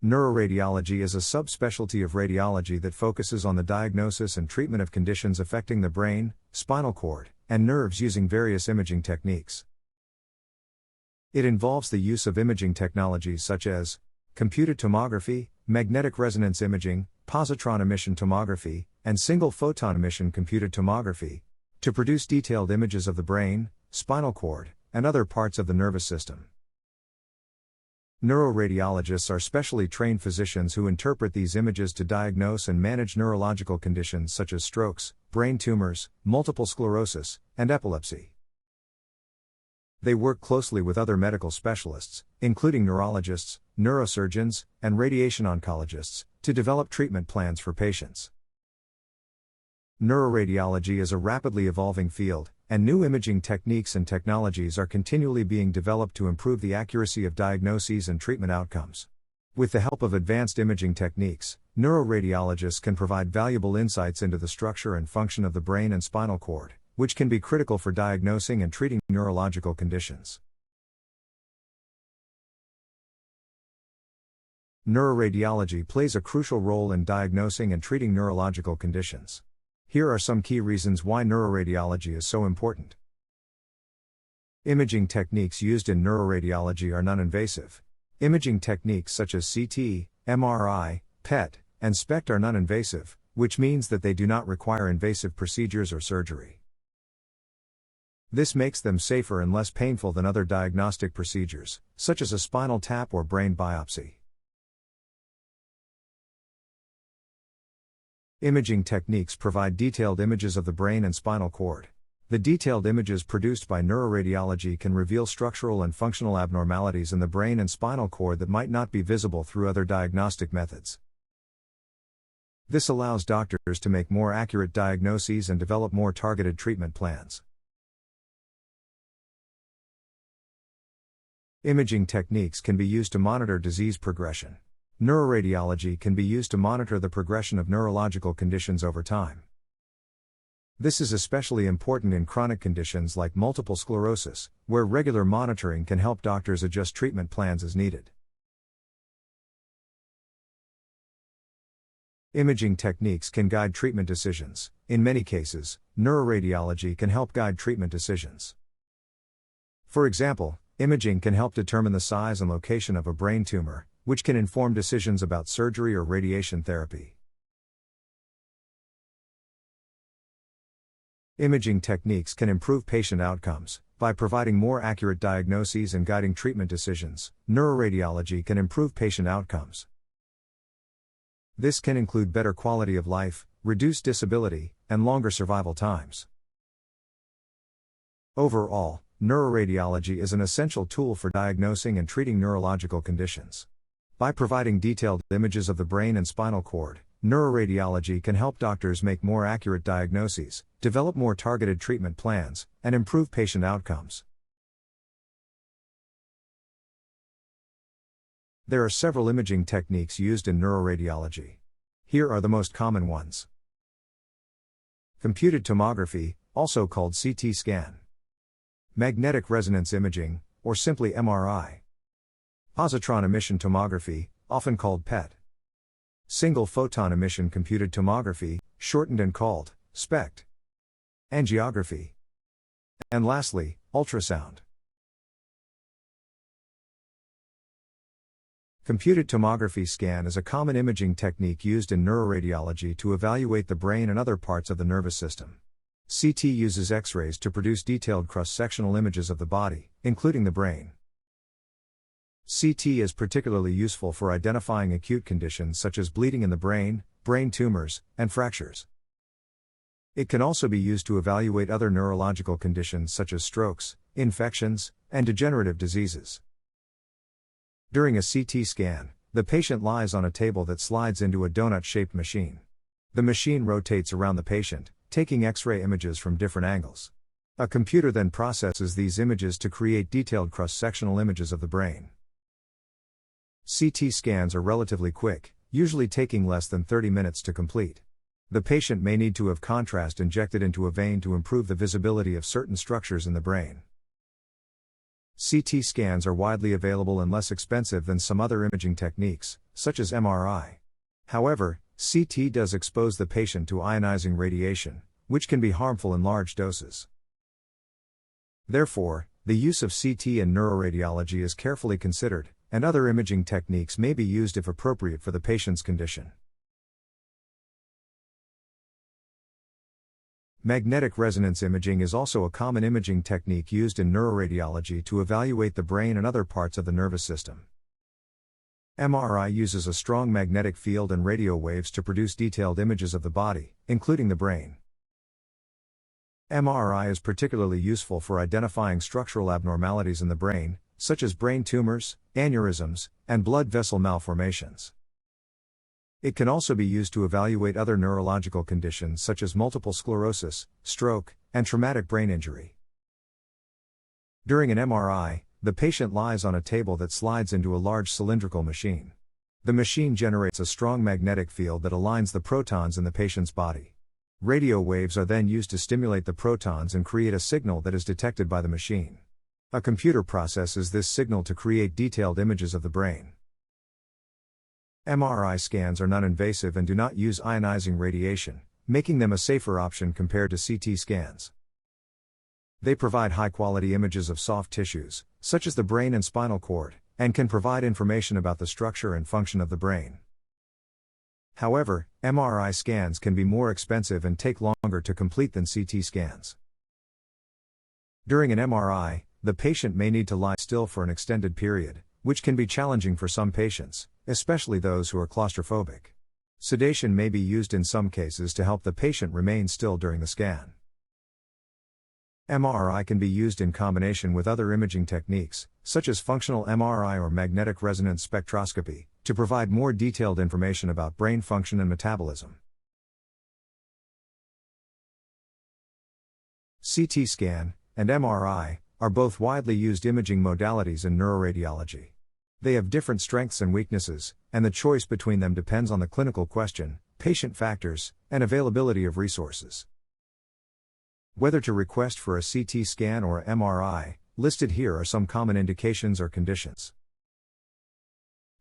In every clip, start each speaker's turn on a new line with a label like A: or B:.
A: Neuroradiology is a subspecialty of radiology that focuses on the diagnosis and treatment of conditions affecting the brain, spinal cord, and nerves using various imaging techniques. It involves the use of imaging technologies such as computed tomography, magnetic resonance imaging, positron emission tomography, and single photon emission computed tomography to produce detailed images of the brain, spinal cord, and other parts of the nervous system. Neuroradiologists are specially trained physicians who interpret these images to diagnose and manage neurological conditions such as strokes, brain tumors, multiple sclerosis, and epilepsy. They work closely with other medical specialists, including neurologists, neurosurgeons, and radiation oncologists, to develop treatment plans for patients. Neuroradiology is a rapidly evolving field, and new imaging techniques and technologies are continually being developed to improve the accuracy of diagnoses and treatment outcomes. With the help of advanced imaging techniques, neuroradiologists can provide valuable insights into the structure and function of the brain and spinal cord, which can be critical for diagnosing and treating neurological conditions. Neuroradiology plays a crucial role in diagnosing and treating neurological conditions. Here are some key reasons why neuroradiology is so important. Imaging techniques used in neuroradiology are non-invasive. Imaging techniques such as CT, MRI, PET, and SPECT are non-invasive, which means that they do not require invasive procedures or surgery. This makes them safer and less painful than other diagnostic procedures, such as a spinal tap or brain biopsy. Imaging techniques provide detailed images of the brain and spinal cord. The detailed images produced by neuroradiology can reveal structural and functional abnormalities in the brain and spinal cord that might not be visible through other diagnostic methods. This allows doctors to make more accurate diagnoses and develop more targeted treatment plans. Imaging techniques can be used to monitor disease progression. Neuroradiology can be used to monitor the progression of neurological conditions over time. This is especially important in chronic conditions like multiple sclerosis, where regular monitoring can help doctors adjust treatment plans as needed. Imaging techniques can guide treatment decisions. In many cases, neuroradiology can help guide treatment decisions. For example, imaging can help determine the size and location of a brain tumor, which can inform decisions about surgery or radiation therapy. Imaging techniques can improve patient outcomes. By providing more accurate diagnoses and guiding treatment decisions, neuroradiology can improve patient outcomes. This can include better quality of life, reduced disability, and longer survival times. Overall, neuroradiology is an essential tool for diagnosing and treating neurological conditions. By providing detailed images of the brain and spinal cord, neuroradiology can help doctors make more accurate diagnoses, develop more targeted treatment plans, and improve patient outcomes. There are several imaging techniques used in neuroradiology. Here are the most common ones. Computed tomography, also called CT scan. Magnetic resonance imaging, or simply MRI. Positron emission tomography, often called PET. Single photon emission computed tomography, shortened and called SPECT. Angiography. And lastly, ultrasound. Computed tomography scan is a common imaging technique used in neuroradiology to evaluate the brain and other parts of the nervous system. CT uses X-rays to produce detailed cross-sectional images of the body, including the brain. CT is particularly useful for identifying acute conditions such as bleeding in the brain, brain tumors, and fractures. It can also be used to evaluate other neurological conditions such as strokes, infections, and degenerative diseases. During a CT scan, the patient lies on a table that slides into a donut-shaped machine. The machine rotates around the patient, taking X-ray images from different angles. A computer then processes these images to create detailed cross-sectional images of the brain. CT scans are relatively quick, usually taking less than 30 minutes to complete. The patient may need to have contrast injected into a vein to improve the visibility of certain structures in the brain. CT scans are widely available and less expensive than some other imaging techniques, such as MRI. However, CT does expose the patient to ionizing radiation, which can be harmful in large doses. Therefore, the use of CT in neuroradiology is carefully considered, and other imaging techniques may be used if appropriate for the patient's condition. Magnetic resonance imaging is also a common imaging technique used in neuroradiology to evaluate the brain and other parts of the nervous system. MRI uses a strong magnetic field and radio waves to produce detailed images of the body, including the brain. MRI is particularly useful for identifying structural abnormalities in the brain, such as brain tumors, aneurysms, and blood vessel malformations. It can also be used to evaluate other neurological conditions such as multiple sclerosis, stroke, and traumatic brain injury. During an MRI, the patient lies on a table that slides into a large cylindrical machine. The machine generates a strong magnetic field that aligns the protons in the patient's body. Radio waves are then used to stimulate the protons and create a signal that is detected by the machine. A computer processes this signal to create detailed images of the brain. MRI scans are non-invasive and do not use ionizing radiation, making them a safer option compared to CT scans. They provide high-quality images of soft tissues, such as the brain and spinal cord, and can provide information about the structure and function of the brain. However, MRI scans can be more expensive and take longer to complete than CT scans. During an MRI, the patient may need to lie still for an extended period, which can be challenging for some patients, especially those who are claustrophobic. Sedation may be used in some cases to help the patient remain still during the scan. MRI can be used in combination with other imaging techniques, such as functional MRI or magnetic resonance spectroscopy, to provide more detailed information about brain function and metabolism. CT scan and MRI are both widely used imaging modalities in neuroradiology. They have different strengths and weaknesses, and the choice between them depends on the clinical question, patient factors, and availability of resources. Whether to request for a CT scan or MRI, listed here are some common indications or conditions.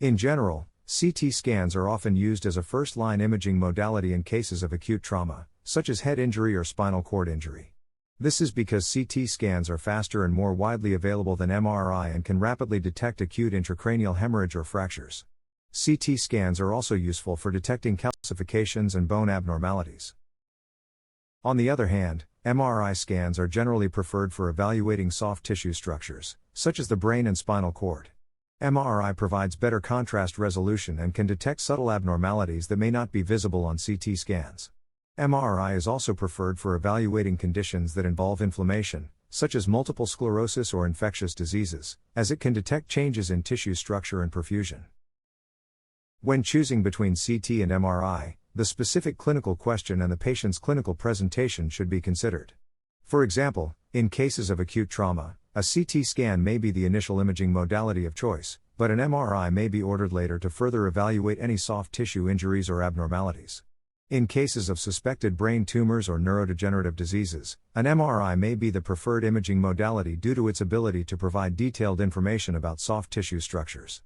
A: In general, CT scans are often used as a first-line imaging modality in cases of acute trauma, such as head injury or spinal cord injury. This is because CT scans are faster and more widely available than MRI and can rapidly detect acute intracranial hemorrhage or fractures. CT scans are also useful for detecting calcifications and bone abnormalities. On the other hand, MRI scans are generally preferred for evaluating soft tissue structures, such as the brain and spinal cord. MRI provides better contrast resolution and can detect subtle abnormalities that may not be visible on CT scans. MRI is also preferred for evaluating conditions that involve inflammation, such as multiple sclerosis or infectious diseases, as it can detect changes in tissue structure and perfusion. When choosing between CT and MRI, the specific clinical question and the patient's clinical presentation should be considered. For example, in cases of acute trauma, a CT scan may be the initial imaging modality of choice, but an MRI may be ordered later to further evaluate any soft tissue injuries or abnormalities. In cases of suspected brain tumors or neurodegenerative diseases, an MRI may be the preferred imaging modality due to its ability to provide detailed information about soft tissue structures.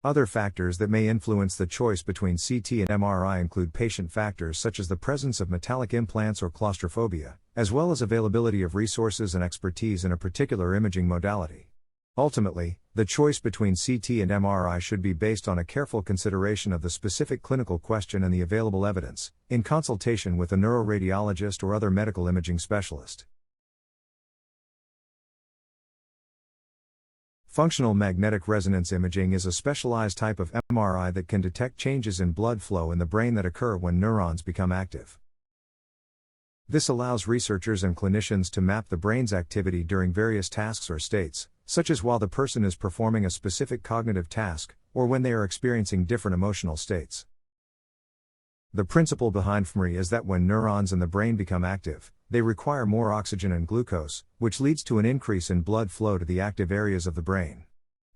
A: Other factors that may influence the choice between CT and MRI include patient factors such as the presence of metallic implants or claustrophobia, as well as availability of resources and expertise in a particular imaging modality. Ultimately, the choice between CT and MRI should be based on a careful consideration of the specific clinical question and the available evidence, in consultation with a neuroradiologist or other medical imaging specialist. Functional magnetic resonance imaging is a specialized type of MRI that can detect changes in blood flow in the brain that occur when neurons become active. This allows researchers and clinicians to map the brain's activity during various tasks or states, such as while the person is performing a specific cognitive task, or when they are experiencing different emotional states. The principle behind fMRI is that when neurons in the brain become active, they require more oxygen and glucose, which leads to an increase in blood flow to the active areas of the brain.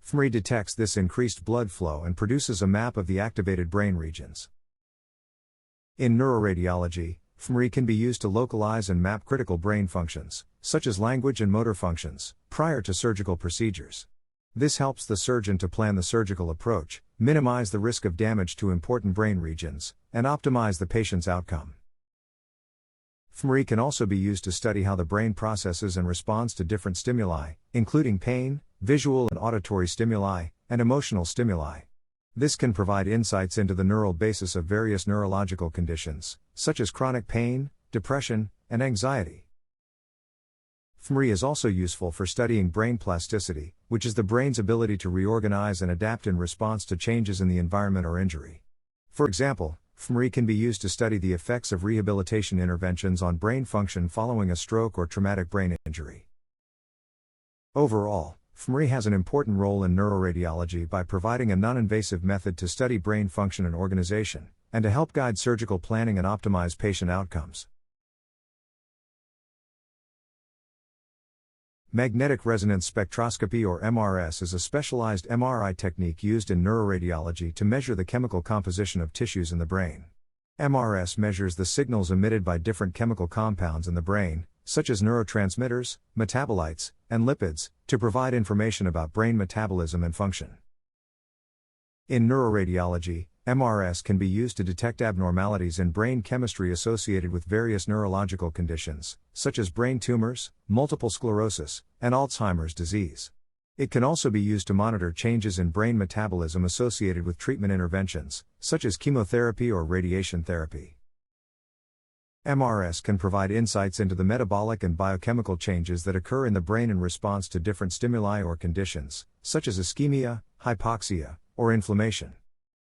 A: fMRI detects this increased blood flow and produces a map of the activated brain regions. In neuroradiology, fMRI can be used to localize and map critical brain functions, such as language and motor functions, prior to surgical procedures. This helps the surgeon to plan the surgical approach, minimize the risk of damage to important brain regions, and optimize the patient's outcome. fMRI can also be used to study how the brain processes and responds to different stimuli, including pain, visual and auditory stimuli, and emotional stimuli. This can provide insights into the neural basis of various neurological conditions, such as chronic pain, depression, and anxiety. fMRI is also useful for studying brain plasticity, which is the brain's ability to reorganize and adapt in response to changes in the environment or injury. For example, fMRI can be used to study the effects of rehabilitation interventions on brain function following a stroke or traumatic brain injury. Overall, fMRI has an important role in neuroradiology by providing a non-invasive method to study brain function and organization, and to help guide surgical planning and optimize patient outcomes. Magnetic resonance spectroscopy or MRS is a specialized MRI technique used in neuroradiology to measure the chemical composition of tissues in the brain. MRS measures the signals emitted by different chemical compounds in the brain, such as neurotransmitters, metabolites, and lipids, to provide information about brain metabolism and function. In neuroradiology, MRS can be used to detect abnormalities in brain chemistry associated with various neurological conditions, such as brain tumors, multiple sclerosis, and Alzheimer's disease. It can also be used to monitor changes in brain metabolism associated with treatment interventions, such as chemotherapy or radiation therapy. MRS can provide insights into the metabolic and biochemical changes that occur in the brain in response to different stimuli or conditions, such as ischemia, hypoxia, or inflammation.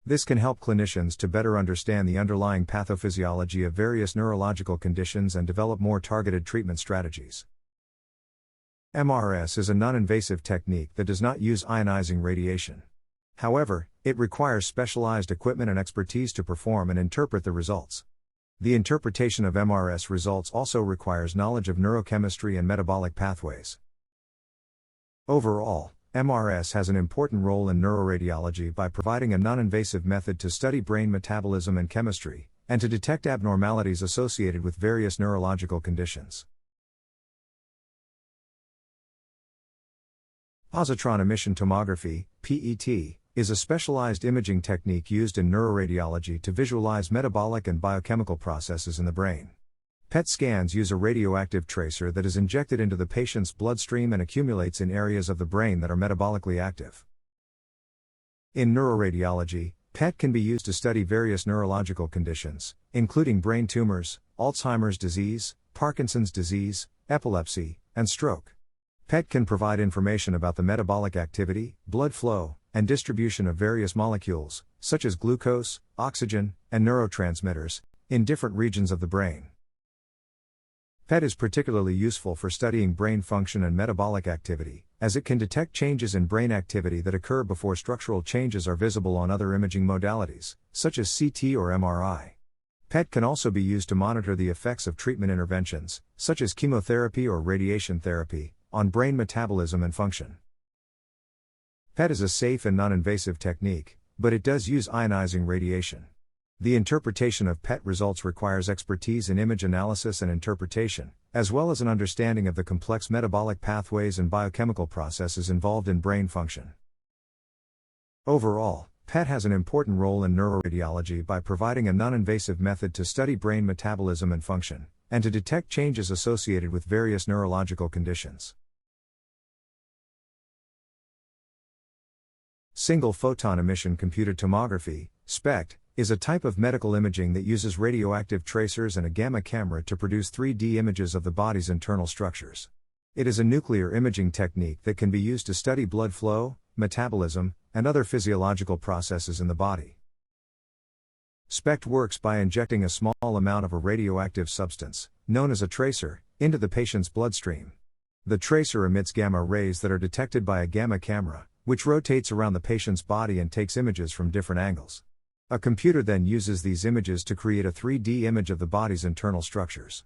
A: This can help clinicians to better understand the underlying pathophysiology of various neurological conditions and develop more targeted treatment strategies. MRS is a non-invasive technique that does not use ionizing radiation. However, it requires specialized equipment and expertise to perform and interpret the results. The interpretation of MRS results also requires knowledge of neurochemistry and metabolic pathways. Overall, MRS has an important role in neuroradiology by providing a non-invasive method to study brain metabolism and chemistry, and to detect abnormalities associated with various neurological conditions. Positron emission tomography, PET, is a specialized imaging technique used in neuroradiology to visualize metabolic and biochemical processes in the brain. PET scans use a radioactive tracer that is injected into the patient's bloodstream and accumulates in areas of the brain that are metabolically active. In neuroradiology, PET can be used to study various neurological conditions, including brain tumors, Alzheimer's disease, Parkinson's disease, epilepsy, and stroke. PET can provide information about the metabolic activity, blood flow, and distribution of various molecules, such as glucose, oxygen, and neurotransmitters, in different regions of the brain. PET is particularly useful for studying brain function and metabolic activity, as it can detect changes in brain activity that occur before structural changes are visible on other imaging modalities, such as CT or MRI. PET can also be used to monitor the effects of treatment interventions, such as chemotherapy or radiation therapy, on brain metabolism and function. PET is a safe and non-invasive technique, but it does use ionizing radiation. The interpretation of PET results requires expertise in image analysis and interpretation, as well as an understanding of the complex metabolic pathways and biochemical processes involved in brain function. Overall, PET has an important role in neuroradiology by providing a non-invasive method to study brain metabolism and function, and to detect changes associated with various neurological conditions. Single photon emission computed tomography, SPECT, is a type of medical imaging that uses radioactive tracers and a gamma camera to produce 3D images of the body's internal structures. It is a nuclear imaging technique that can be used to study blood flow, metabolism, and other physiological processes in the body. SPECT works by injecting a small amount of a radioactive substance, known as a tracer, into the patient's bloodstream. The tracer emits gamma rays that are detected by a gamma camera, which rotates around the patient's body and takes images from different angles. A computer then uses these images to create a 3D image of the body's internal structures.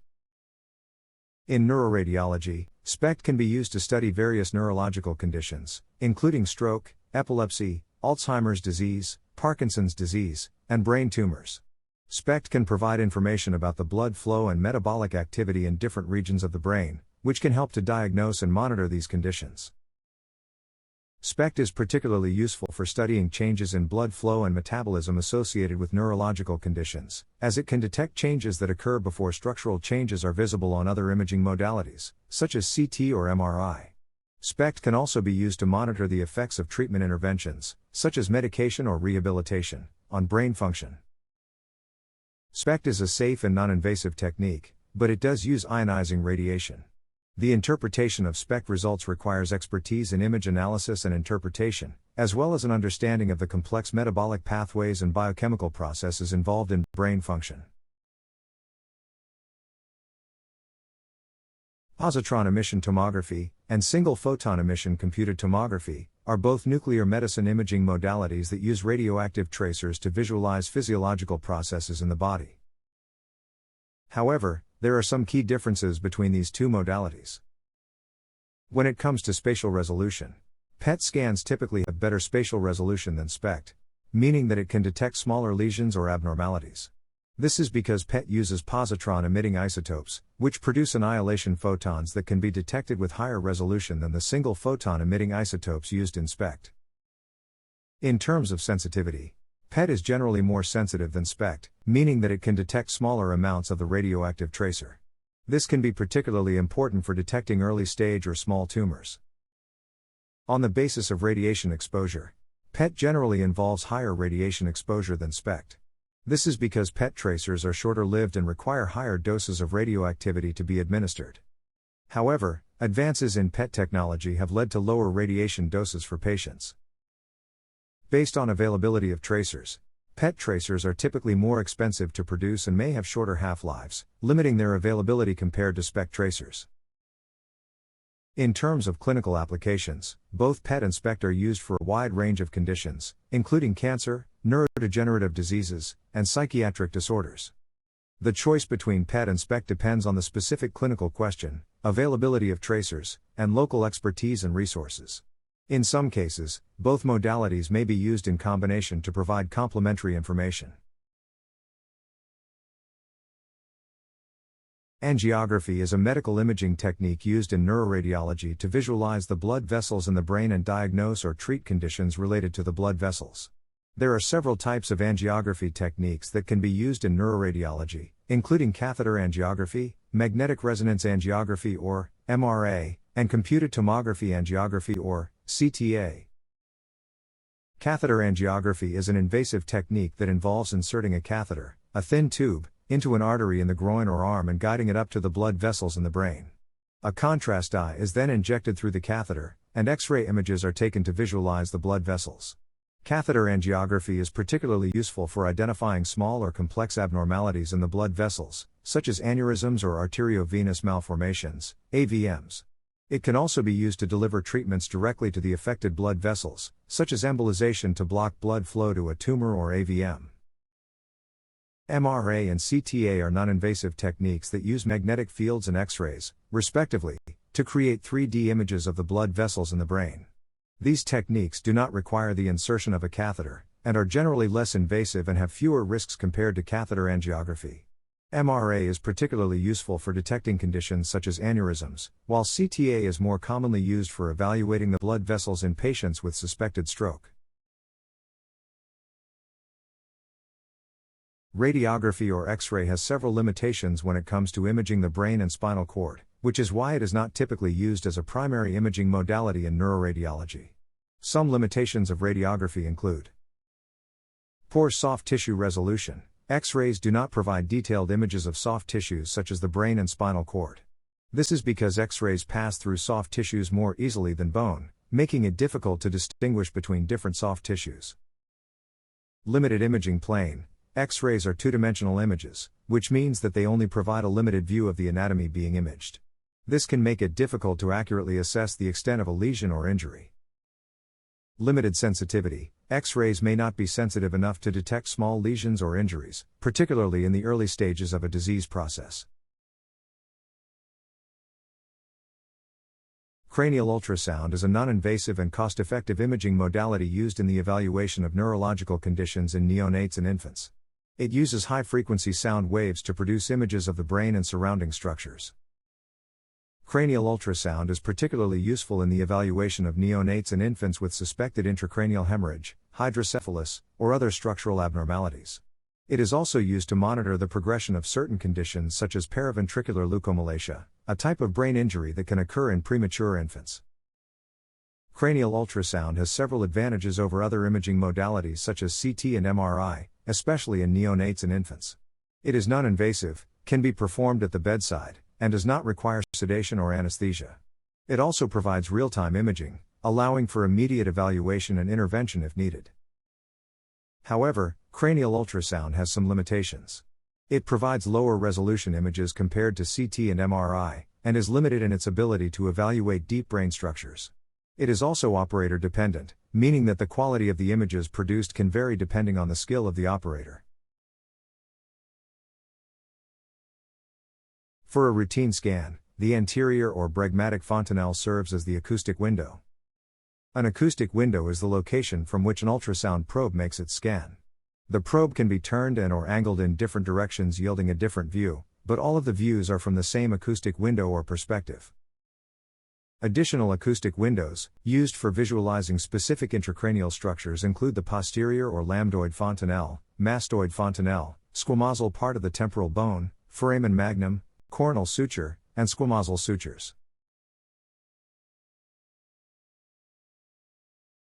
A: In neuroradiology, SPECT can be used to study various neurological conditions, including stroke, epilepsy, Alzheimer's disease, Parkinson's disease, and brain tumors. SPECT can provide information about the blood flow and metabolic activity in different regions of the brain, which can help to diagnose and monitor these conditions. SPECT is particularly useful for studying changes in blood flow and metabolism associated with neurological conditions, as it can detect changes that occur before structural changes are visible on other imaging modalities, such as CT or MRI. SPECT can also be used to monitor the effects of treatment interventions, such as medication or rehabilitation, on brain function. SPECT is a safe and non-invasive technique, but it does use ionizing radiation. The interpretation of SPECT results requires expertise in image analysis and interpretation, as well as an understanding of the complex metabolic pathways and biochemical processes involved in brain function. Positron emission tomography and single photon emission computed tomography are both nuclear medicine imaging modalities that use radioactive tracers to visualize physiological processes in the body. However, there are some key differences between these two modalities. When it comes to spatial resolution, PET scans typically have better spatial resolution than SPECT, meaning that it can detect smaller lesions or abnormalities. This is because PET uses positron-emitting isotopes, which produce annihilation photons that can be detected with higher resolution than the single photon-emitting isotopes used in SPECT. In terms of sensitivity, PET is generally more sensitive than SPECT, meaning that it can detect smaller amounts of the radioactive tracer. This can be particularly important for detecting early-stage or small tumors. On the basis of radiation exposure, PET generally involves higher radiation exposure than SPECT. This is because PET tracers are shorter-lived and require higher doses of radioactivity to be administered. However, advances in PET technology have led to lower radiation doses for patients. Based on availability of tracers, PET tracers are typically more expensive to produce and may have shorter half-lives, limiting their availability compared to SPECT tracers. In terms of clinical applications, both PET and SPECT are used for a wide range of conditions, including cancer, neurodegenerative diseases, and psychiatric disorders. The choice between PET and SPECT depends on the specific clinical question, availability of tracers, and local expertise and resources. In some cases, both modalities may be used in combination to provide complementary information. Angiography is a medical imaging technique used in neuroradiology to visualize the blood vessels in the brain and diagnose or treat conditions related to the blood vessels. There are several types of angiography techniques that can be used in neuroradiology, including catheter angiography, magnetic resonance angiography or MRA, and computed tomography angiography or CTA. Catheter angiography is an invasive technique that involves inserting a catheter, a thin tube, into an artery in the groin or arm and guiding it up to the blood vessels in the brain. A contrast dye is then injected through the catheter, and X-ray images are taken to visualize the blood vessels. Catheter angiography is particularly useful for identifying small or complex abnormalities in the blood vessels, such as aneurysms or arteriovenous malformations, AVMs. It can also be used to deliver treatments directly to the affected blood vessels, such as embolization to block blood flow to a tumor or AVM. MRA and CTA are non-invasive techniques that use magnetic fields and X-rays, respectively, to create 3D images of the blood vessels in the brain. These techniques do not require the insertion of a catheter, and are generally less invasive and have fewer risks compared to catheter angiography. MRA is particularly useful for detecting conditions such as aneurysms, while CTA is more commonly used for evaluating the blood vessels in patients with suspected stroke. Radiography or X-ray has several limitations when it comes to imaging the brain and spinal cord, which is why it is not typically used as a primary imaging modality in neuroradiology. Some limitations of radiography include poor soft tissue resolution. X-rays do not provide detailed images of soft tissues such as the brain and spinal cord. This is because X-rays pass through soft tissues more easily than bone, making it difficult to distinguish between different soft tissues. Limited imaging plane. X-rays are two-dimensional images, which means that they only provide a limited view of the anatomy being imaged. This can make it difficult to accurately assess the extent of a lesion or injury. Limited sensitivity. X-rays may not be sensitive enough to detect small lesions or injuries, particularly in the early stages of a disease process. Cranial ultrasound is a non-invasive and cost-effective imaging modality used in the evaluation of neurological conditions in neonates and infants. It uses high-frequency sound waves to produce images of the brain and surrounding structures. Cranial ultrasound is particularly useful in the evaluation of neonates and infants with suspected intracranial hemorrhage, hydrocephalus, or other structural abnormalities. It is also used to monitor the progression of certain conditions such as paraventricular leukomalacia, a type of brain injury that can occur in premature infants. Cranial ultrasound has several advantages over other imaging modalities such as CT and MRI, especially in neonates and infants. It is non-invasive, can be performed at the bedside, and does not require sedation or anesthesia. It also provides real-time imaging, allowing for immediate evaluation and intervention if needed. However, cranial ultrasound has some limitations. It provides lower resolution images compared to CT and MRI, and is limited in its ability to evaluate deep brain structures. It is also operator dependent, meaning that the quality of the images produced can vary depending on the skill of the operator. For a routine scan, the anterior or bregmatic fontanelle serves as the acoustic window. An acoustic window is the location from which an ultrasound probe makes its scan. The probe can be turned and/or angled in different directions, yielding a different view, but all of the views are from the same acoustic window or perspective. Additional acoustic windows, used for visualizing specific intracranial structures, include the posterior or lambdoid fontanelle, mastoid fontanelle, squamosal part of the temporal bone, foramen magnum, coronal suture, and squamosal sutures.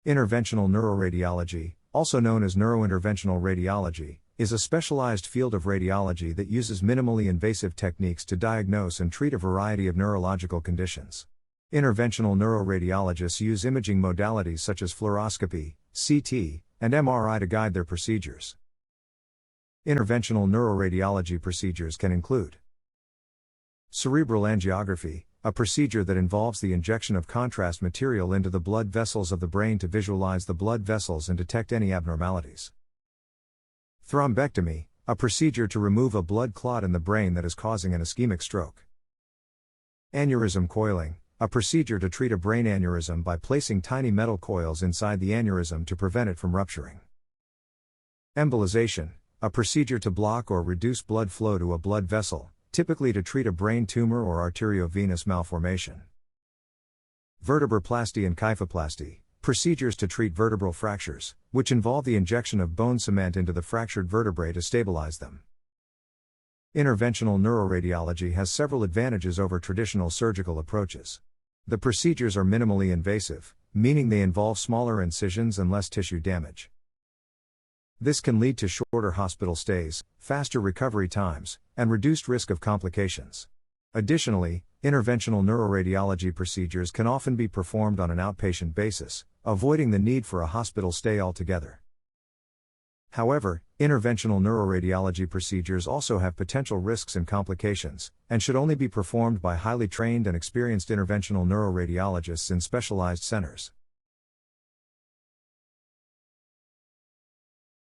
A: Interventional neuroradiology, also known as neurointerventional radiology, is a specialized field of radiology that uses minimally invasive techniques to diagnose and treat a variety of neurological conditions. Interventional neuroradiologists use imaging modalities such as fluoroscopy, CT, and MRI to guide their procedures. Interventional neuroradiology procedures can include cerebral angiography, a procedure that involves the injection of contrast material into the blood vessels of the brain to visualize the blood vessels and detect any abnormalities. Thrombectomy, a procedure to remove a blood clot in the brain that is causing an ischemic stroke. Aneurysm coiling, a procedure to treat a brain aneurysm by placing tiny metal coils inside the aneurysm to prevent it from rupturing. Embolization, a procedure to block or reduce blood flow to a blood vessel, typically to treat a brain tumor or arteriovenous malformation. Vertebroplasty and kyphoplasty, procedures to treat vertebral fractures, which involve the injection of bone cement into the fractured vertebrae to stabilize them. Interventional neuroradiology has several advantages over traditional surgical approaches. The procedures are minimally invasive, meaning they involve smaller incisions and less tissue damage. This can lead to shorter hospital stays, faster recovery times, and reduced risk of complications. Additionally, interventional neuroradiology procedures can often be performed on an outpatient basis, avoiding the need for a hospital stay altogether. However, interventional neuroradiology procedures also have potential risks and complications, and should only be performed by highly trained and experienced interventional neuroradiologists in specialized centers.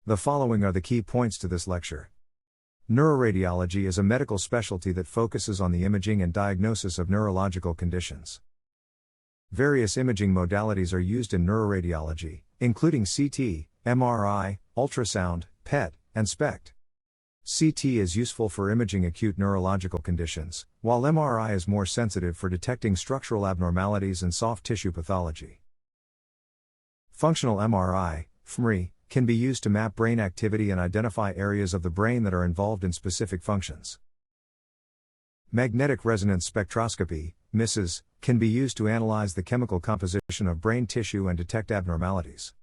A: The following are the key points to this lecture. Neuroradiology is a medical specialty that focuses on the imaging and diagnosis of neurological conditions. Various imaging modalities are used in neuroradiology, including CT, MRI, ultrasound, PET, and SPECT. CT is useful for imaging acute neurological conditions, while MRI is more sensitive for detecting structural abnormalities and soft tissue pathology. Functional MRI, fMRI, can be used to map brain activity and identify areas of the brain that are involved in specific functions. Magnetic resonance spectroscopy, MRIs, can be used to analyze the chemical composition of brain tissue and detect abnormalities.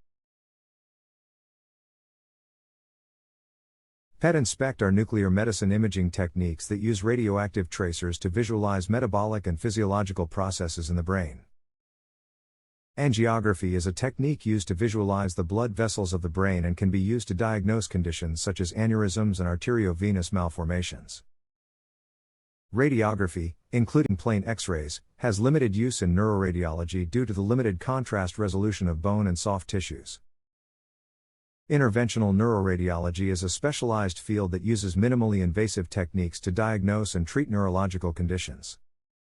A: PET and SPECT are nuclear medicine imaging techniques that use radioactive tracers to visualize metabolic and physiological processes in the brain. Angiography is a technique used to visualize the blood vessels of the brain and can be used to diagnose conditions such as aneurysms and arteriovenous malformations. Radiography, including plain X-rays, has limited use in neuroradiology due to the limited contrast resolution of bone and soft tissues. Interventional neuroradiology is a specialized field that uses minimally invasive techniques to diagnose and treat neurological conditions.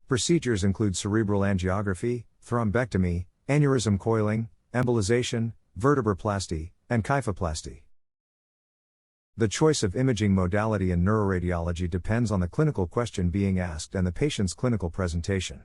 A: Procedures include cerebral angiography, thrombectomy, aneurysm coiling, embolization, vertebroplasty, and kyphoplasty. The choice of imaging modality in neuroradiology depends on the clinical question being asked and the patient's clinical presentation.